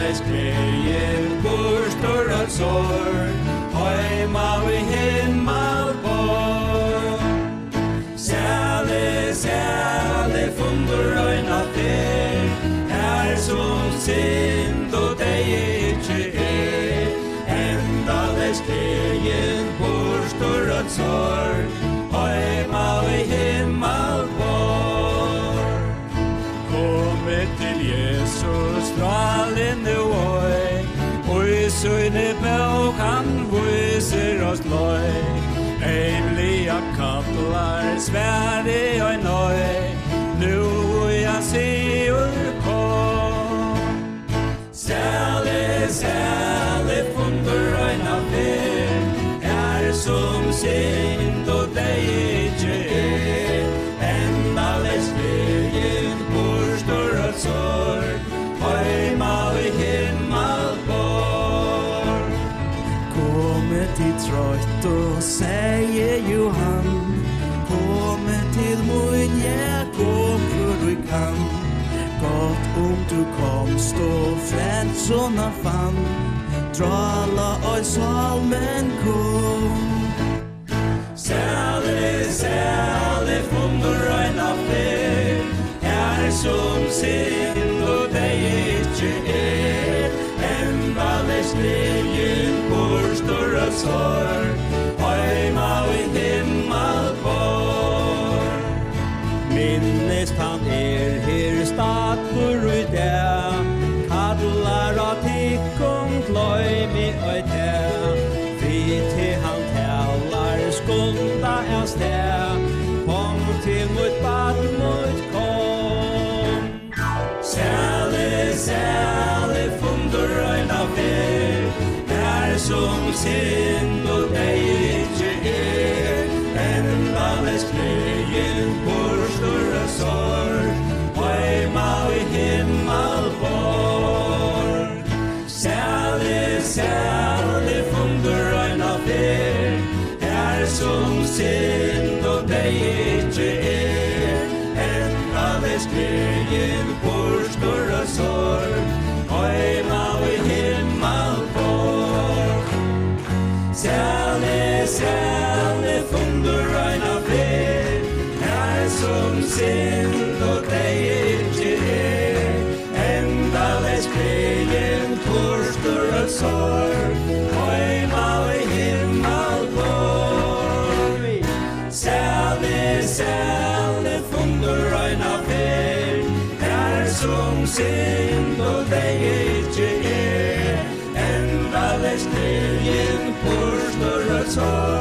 endales glejen burstur og sår, heima vi himmel bor. Sæle fundur øyna fer, her som synd og deg ikke endales glejen burstur og sår, heima vi himmel bor. Komið til Jesus, drálið nu og i søgne bøk han viser oss løy. Einliga kallar svære og nøy, nu jeg sier kom. Sæle fundur øyna fer, som synd og deg ikke endales glejen burstur og sår, heima vi himmel bor. Komið til trøtt og sier Johan, komið til mun, kom for du kan. Gott du komst og frelsona fann, drala og salmen kom. Sæle fundur øyna fer, som synd og deg ikke endales glejen burstur og sår, heima vi himmel bor. Minnest han her stakur ui der, kallar og tikkum gløymi ui der, vi til han talar skunda av sted, kom til mot bad mot kom. Sæle fundur øyna fer, som synd og deg ikke endales glejen burstur og sår, heima vi himmel bor. Sæle fundur øyna fer, som synd og deg ikke endales glejen burstur og sår, heima vi himmel bor. Sæle fundur øyna fer, som synd og deg ikke endales glejen burstur og sår, heima vi himmel bor. Sæle fundur øyna fer, som synd og deg ikke endales glejen burstur og sår.